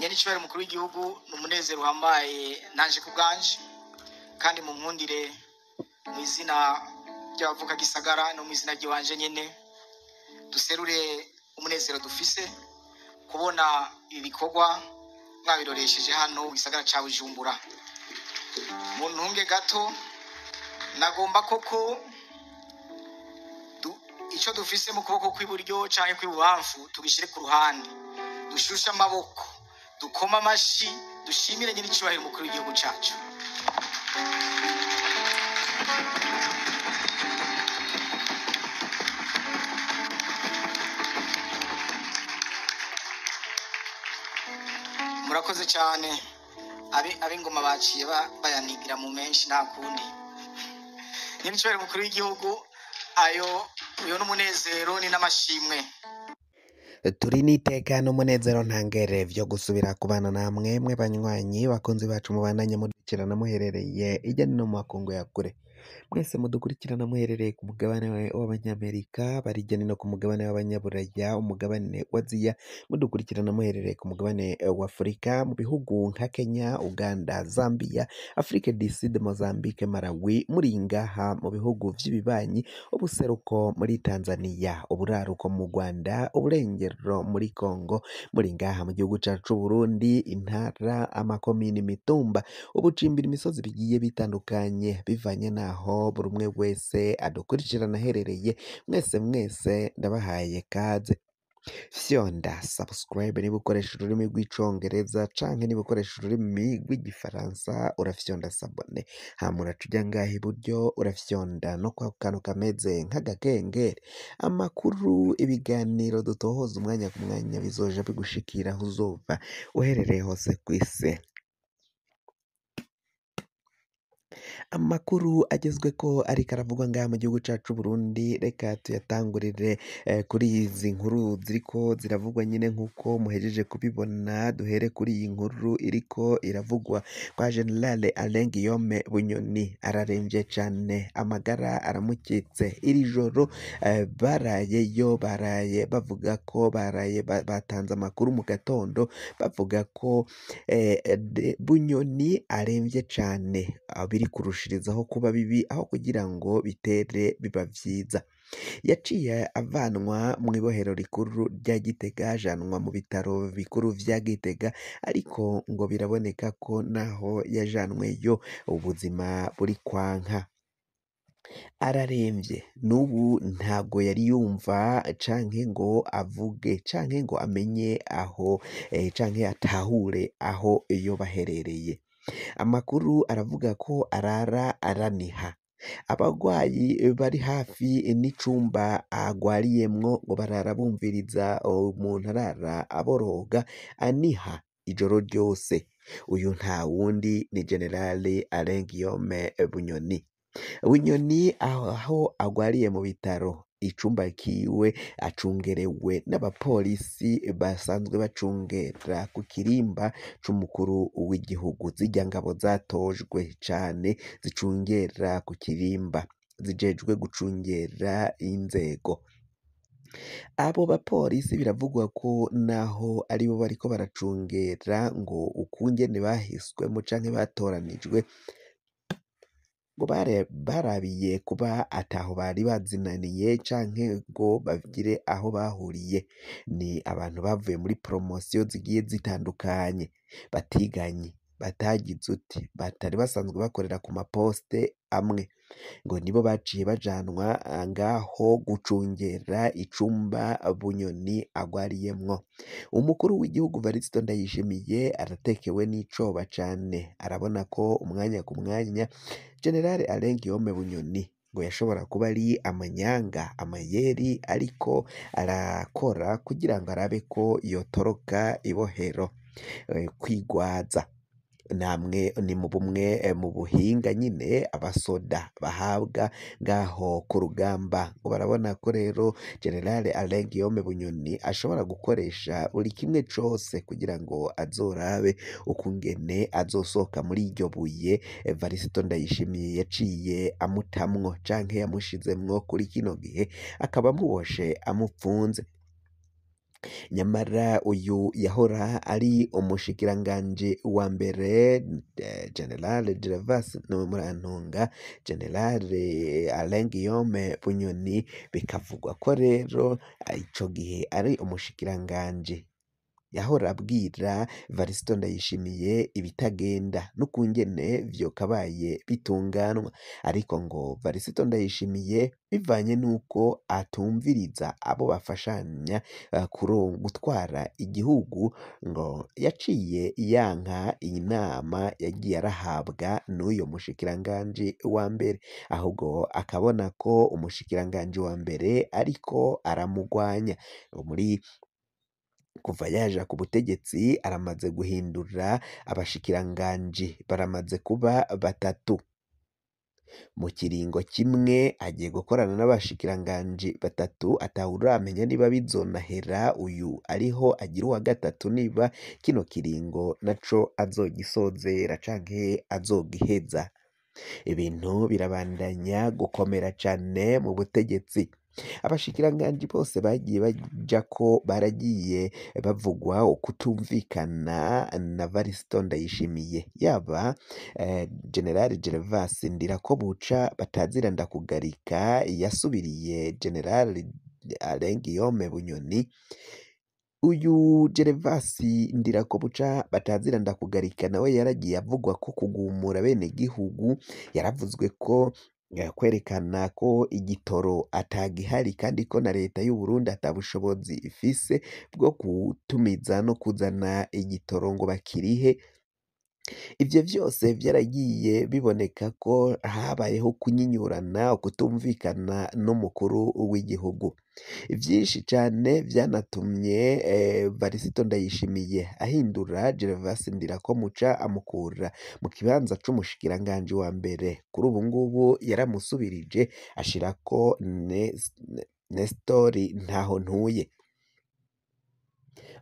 nyenicubahiro mukuru w'igihugu n'umunezero uhambaye nanje ku bwanje kandi mu nkundire mu izina ry'abavuka gisagara no mu izina ry'iwanje nyene duserure umunezero dufise kubona ibikorwa mwabiroresheje hano gisagara ca Bujumbura. Mu ntunge gato nagomba koko ico dufise mu kuboko kw'iburyo canke kw'ibubamfu tugishire ku ruhande, dushushe amaboko, dukoma amashi, dushimire nyenicubahiro mukuru w'igihugu cacu. Murakoze cyane. Ab'ingoma baciye bayanigira mu menshi nta kundi. Nyenicubahiro mukuru w'igihugu uyo n'umunezero ni n'amashimwe. Turi n'iteka n'umunezero ntangere vyo gusubira kubana namwe mwe banywanyi bakunzi bacu mubandanye mudukurikirana muherereye ijya no mu makungu ya kure. Mwese mudukurikirana muherereye ku mugabane w'abanyamerika, barijya no ku mugabane w'abanyaburaya, umugabane wa Aziya, mudukurikirana muherereye ku mugabane wa Afurika mu bihugu nka Kenya, Uganda, Zambia, Afrique du Sud, Mozambique, Malawi, muri ngaha mu bihugu vy'ibibanyi, ubuseruko muri Tanzania, uburaruko mu Rwanda, uburengero muri Congo, muri ngaha mu gihugu cacu Burundi, intara, amakomini, imitumba, ubucimbira, imisozi bigiye bitandukanye bivanye naho buri umwe wese adukurikirana aherereye. Mwese ndabahaye kaze. Fyonda subscribe niba ukoresha ururimi rw'icongereza canke niba ukoresha ururimi rw'igifaransa urafyonda sabone, hama uraca ngaha iburyo urafyonda no kwa kantu kameze nk'agakengeri. Amakuru, ibiganiro dutohoza umwanya ku mwanya bizoja bigushikira aho uzova uherereye hose kw'isi. Amakuru agezweko ariko aravugwa ngaha mu gihugu cacu Burundi, reka tuyatangurire kuri izi nkuru ziriko ziravugwa nyine nk'uko muhejeje kubibona. Duhere kuri iyi nkuru iriko iravugwa kwa General Alain Guillaume Bunyoni, araremvye cane, amagara aramukitse. Iri joro baraye bavuga ko batanze amakuru mu gatondo bavuga ko Bunyoni aremvye cane, biri kurushirizaho kuba bibi aho kugira ngo bitere biba vyiza. Yaciye avanwa mu ibohero rikuru rya Gitega ajanwa mu bitaro bikuru vya Gitega, ariko ngo biraboneka ko naho yajanweyo ubuzima buri kwanka. Araremvye n'ubu ntago yari yumva canke ngo avuge canke ngo amenye aho canke atahure aho iyo baherereye. Amakuru aravuga ko arara araniha. Abagwayi bari hafi n'icumba agwariyemwo ngo barara bumviriza umuntu arara aboroga aniha ijoro ryose. Uyu nta wundi ni General Alain Guillaume Bunyoni. Bunyoni aho agwariye mu bitaro, icumba kiwe acungerewe n'abapolisi basanzwe bacungera ku kirimba c'umukuru w'igihugu. Zirya ngabo zatojwe cane zicungera ku kirimba, zijejwe gucungera inzego. Abo bapolisi biravugwa ko naho aribo bariko baracungera ngo ukungene bahiswemo canke batoranijwe, ngo barabiye kuba ataho bari bazinaniye canke ngo bagire aho bahuriye. Ni abantu bavuye muri promosiyo zigiye zitandukanye, batiganye, batagize uti, batari basanzwe bakorera ku maposte amwe, ngo nibo baciye bajanwa ngaho gucungera icumba Bunyoni agwariyemwo. Umukuru w'igihugu Varisito Ndayishimiye aratekewe n'icoba cane, arabona ko umwanya ku mwanya General Alain Guillaume Bunyoni ngo yashobora kuba ari amanyanga, amayeri ariko arakora kugira ngo arabe ko yotoroka ibohero kwigwaza. Namwe ni mu bumwe mu buhinga nyine abasoda bahabwa ngaho ku rugamba, ngo barabona ko rero General Alain Guillaume Bunyoni ashobora gukoresha buri kimwe cose kugira ngo azorabe ukungene azosohoka muri iryo buye Varisito Ndayishimiye yaciye amutamwo canke yamushizemwo kuri kino gihe, akaba amuboshe amupfunze. nyamara uyu yahora ari umushikiranganji wa mbere General Gervas Murantunga, General Alain Guillaume Bunyoni, bikavugwa ko rero ico gihe ari umushikiranganji yahora abwira Varisito Ndayishimiye ibitagenda n'ukungene vyokabaye bitunganwa, ariko ngo Varisito Ndayishimiye bivanye n'uko atumviriza abo bafashanya gutwara igihugu, ngo yaciye yanka iyi nama yagiye arahabwa n'uyo mushikiranganji wa mbere, ahubwo akabona ko umushikiranganji wa mbere ariko aramugwanya. Muri kuva yaja ku butegetsi aramaze guhindura abashikiranganji, baramaze kuba batatu. Mu kiringo kimwe agiye gukorana n'abashikiranganji batatu, atawuramenya niba bizonahera uyu ariho agira uwa gatatu, niba kino kiringo naco azogisozera canke azogiheza. Ibintu birabandanya gukomera cane mu butegetsi. Abashikiranganji bose bagiye baja ko baragiye bavugwa ukutumvikana na Varisito Ndayishimiye, yaba General Gervas Ndirakobuca batazira ndakugarika yasubiriye General Alain Guillaume Bunyoni. Uyu Gervas Ndirakobuca batazira ndakugarika nawe yaragiye avugwa ko kugumura bene gihugu, yaravuzwe ko kwerekana ko igitoro atagihari kandi ko na leta y'u Burundi atabushobozi ifise bwo gutumiza no kuzana igitoro ngo bakirihe. Ivyo vyose vyaragiye biboneka ko habayeho kunyinyurana, ukutumvikana n'umukuru w'igihugu. Vyinshi cane vyanatumye Varisito Ndayishimiye ahindura Gervas Ndirakobuca amukura mu kibanza c'umushikiranganji wa mbere. Kuri ubu ngubu yaramusubirije ashirako Nestori Ntahontuye.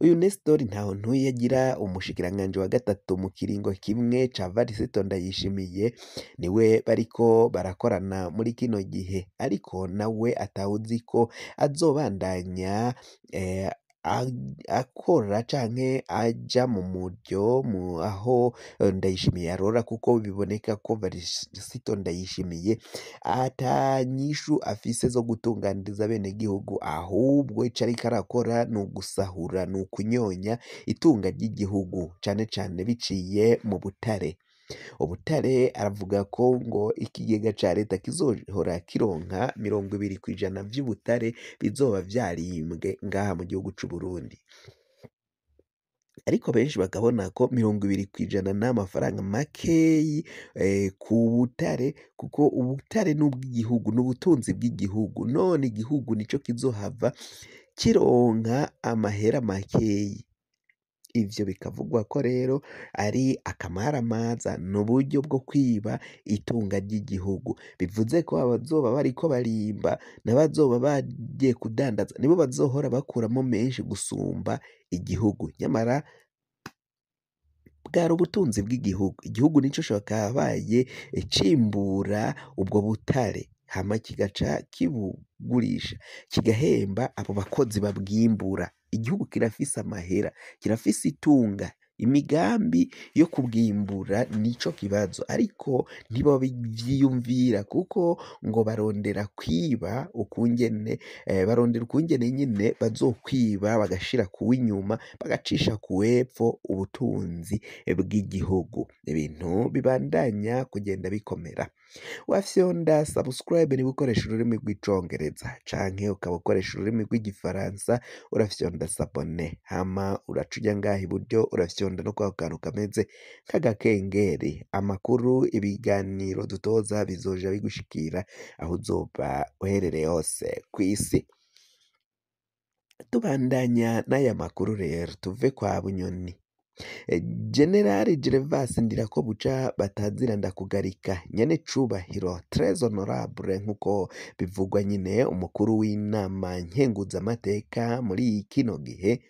Uyu Nestori Ntahontuye agira umushikiranganji wa gatatu mu kiringo kimwe ca Varisito Ndayishimiye, niwe bariko barakorana muri kino gihe, ariko nawe atawuzi ko azobandanya akora canke aja mu muryo aho Ndayishimiye arora, kuko biboneka ko Varisito Ndayishimiye ata nyishu afise zo gutunganiriza bene gihugu, ahubwo ico ariko arakora ni ugusahura, ni ukunyonya itunga ry'igihugu cane cane biciye mu butare. Ubutare aravuga ko ngo ikigega ca leta kizohora kironka 20% vy'ubutare bizoba vyarimbwe ngaha mu gihugu c'u Burundi, ariko benshi bakabona ko 20% n'amafaranga makeyi ku butare, kuko ubutare n'ubw'igihugu, n'ubutunzi bw'igihugu, none igihugu nico kizohava kironka amahera makeyi. Ivyo bikavugwa ko rero ari akamaramaza, n'uburyo bwo kwiba itunga ry'igihugu. Bivuze ko abazoba bariko barimba n'abazoba bagiye kudandaza nibo bazohora bakuramo menshi gusumba igihugu, nyamara bwari ubutunzi bw'igihugu. Igihugu nico cakabaye cimbura ubwo butare, hama kigaca kibugurisha kigahemba abo bakozi babwimbura. Igihugu kirafise amahera, kirafise itunga, imigambi yo kubwimbura nico kibazo, ariko ntibavyiyumvira kuko ngo barondera kwiba ukungene barondera ukungene nyene bazokwiba bagashira kuw'inyuma bagacisha kuwepfo ubutunzi bw'igihugu. Ibintu bibandanya kugenda bikomera. Wafyonda subscribe niba ukoresha ururimi rw'icongereza canke ukaba ukoresha ururimi rw'igifaransa, urafyonda s'abone, hama uraca uja ngaha iburyo urafyonda no kwa kantu kameze nk'agakengeri. Amakuru, ibiganiro dutoza bizoja bigushikira aho uzoba uherereye hose kw'isi. Tubandanya n'aya makuru rero, tuve kwa Bunyoni. General Gervas Ndirakobuca batazira ndakugarika, nyene cubahiro très honorable nkuko bivugwa nyine umukuru w'inama nkenguzamateka muri kino gihe,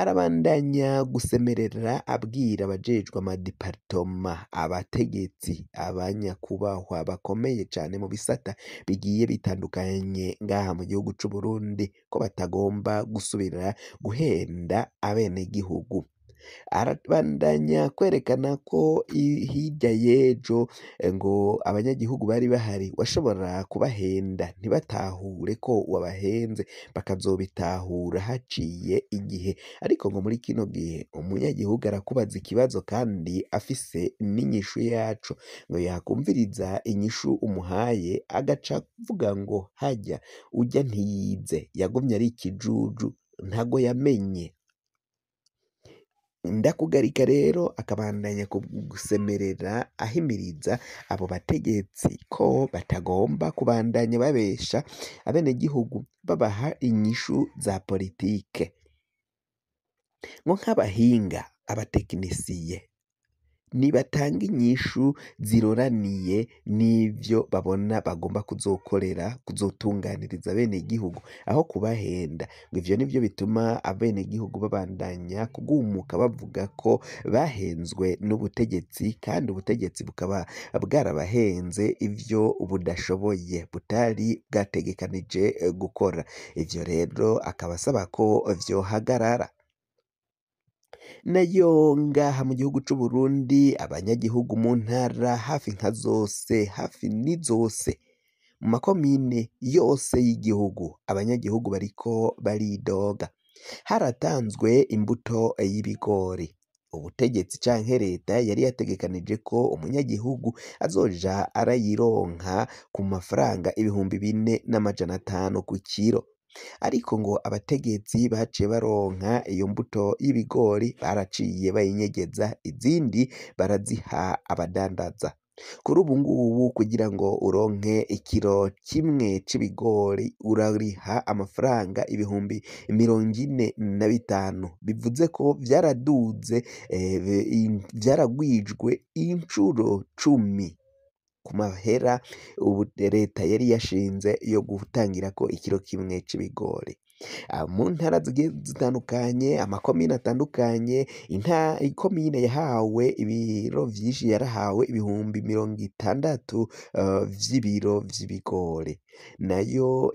arabandanya gusemerera abwira abajejwe amadiparitoma, abategetsi, abanyakubahwa bakomeye cane mu bisata bigiye bitandukanye ngaha mu gihugu c'Uburundi ko batagomba gusubira guhenda abenegihugu. Arabandanya kwerekana ko hirya y'ejo ngo abanyagihugu bari bahari washobora kubahenda ntibatahure ko wabahenze bakazobitahura haciye igihe, ariko ngo muri kino gihe umunyagihugu arakubaza ikibazo kandi afise n'inyishu yaco, ngo yakumviriza inyishu umuhaye agaca avuga ngo harya urya ntiyize yagumye ari ikijuju ntago yamenye. Ndakugarika rero akabandanya gusemerera ahimiriza abo bategetsi ko batagomba kubandanya babesha abenegihugu babaha inyishu za politike, ngo nk'abahinga abatekinisiye nibatanga inyishu ziroraniye n'ivyo babona bagomba kuzotunganiriza abenegihugu aho kubahenda, ngo ivyo nivyo bituma abenegihugu babandanya kugumuka bavuga ko bahenzwe n'ubutegetsi kandi ubutegetsi bukaba bwarabahenze ivyo budashoboye butari bwategekanije gukora. Ivyo rero akaba asaba ko vyohagarara. Nayo ngaha mu gihugu c'Uburundi abanyagihugu mu ntara hafi nka zose, hafi ni zose mu makomine yose y'igihugu abanyagihugu bariko baridoga. Haratanzwe imbuto y'ibigori, ubutegetsi canke leta yari yategekanije ko umunyagihugu azoja arayironka ku mafaranga 4,500 ku kiro, ariko ngo abategetsi baciye baronka iyo mbuto y'ibigori baraciye bayinyegeza izindi baraziha abadandaza. Kuri ubu ngubu kugira ngo uronke ikiro kimwe c'ibigori urariha amafaranga 45,000, bivuze ko vyaraduze vyaragwijwe incuro 10 ku mahera ubu leta yari yashinze yo gutangirako ikiro kimwe c'ibigori. Mu ntara zigiye zitandukanye, amakomine atandukanye, ikomine yahawe ibiro vyinshi yarahawe 60,000 vy'ibiro vy'ibigori, nayo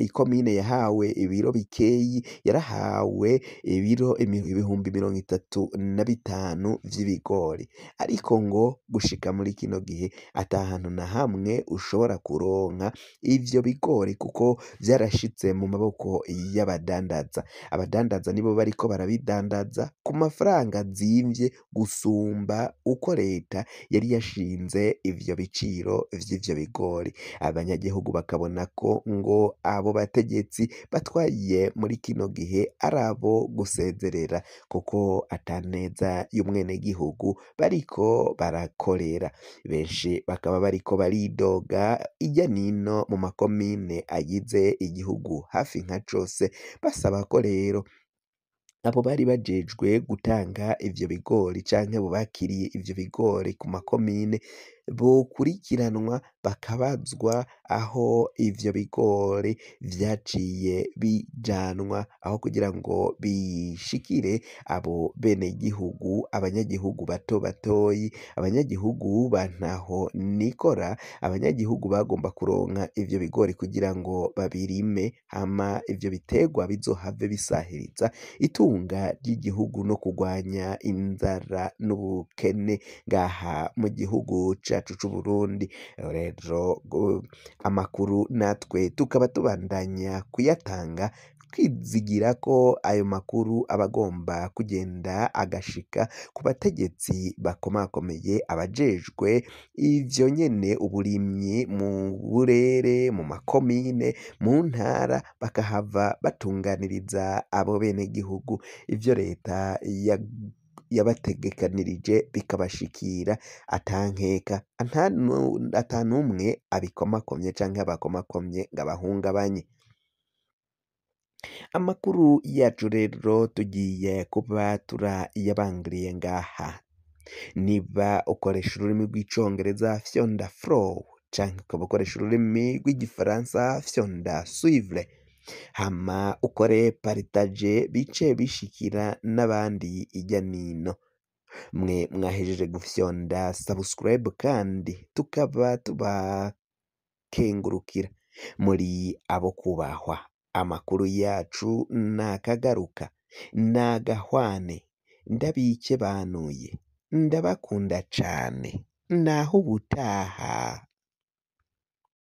ikomine yahawe ibiro bikeyi yarahawe ibiro 35,000 vy'ibigori, ariko ngo gushika muri kino gihe ata hantu na hamwe ushobora kuronka ivyo bigori kuko vyarashitse mu maboko y'abadandaza. Abadandaza nibo bariko barabidandaza ku mafaranga azimvye gusumba uko leta yari yashinze ivyo biciro vy'ivyo bigori. Abanyagihugu bakabona ko ngo abo bategetsi batwaye muri kino gihe ari abo gusezerera kuko ata neza y'umwenegihugu bariko barakorera. Benshi bakaba bariko baridoga irya nino mu makomine agize igihugu hafi nka cose, basaba ko rero abo bari bajejwe gutanga ivyo bigori canke abo bakiriye ivyo bigori ku makomine bokurikiranwa bakabazwa aho ivyo bigori vyaciye bijanwa, aho kugira ngo bishikire abo benegihugu, abanyagihugu bato batoyi, abanyagihugu ba ntaho nikora, abanyagihugu bagomba kuronka ivyo bigori kugira ngo babirime hama ivyo biterwa bizohave bisahiriza itunga ry'igihugu no kurwanya inzara n'ubukene ngaha mu gihugu cacu c'Uburundi. Rero amakuru natwe tukaba tubandanya kuyatanga twizigira ko ayo makuru aba agomba kugenda agashika ku bategetsi bakomakomeye, abajejwe ivyo nyene uburimyi mu burere, mu makomine, mu ntara, bakahava batunganiriza abo benegihugu ivyo leta yabategekanirije bikabashikira atankeka, ata n'umwe abikomakomye canke abakomakomye ngo abahungabanye. Amakuru yacu rero tugiye kuba turayabangiriye ngaha. Niba ukoresha ururimi rw'icongereza fyonda follow canke ukaba ukoresha ururimi rw'igifaransa fyonda suivre, hama ukore partage bice bishikira n'abandi ijya nino. Mwe mwahejeje gufyonda subscribe kandi tukaba tubakengurukira muri abo kubahwa. Amakuru yacu nakagaruka nagahwane, ndabike banuye, ndabakunda cane, naho ubutaha.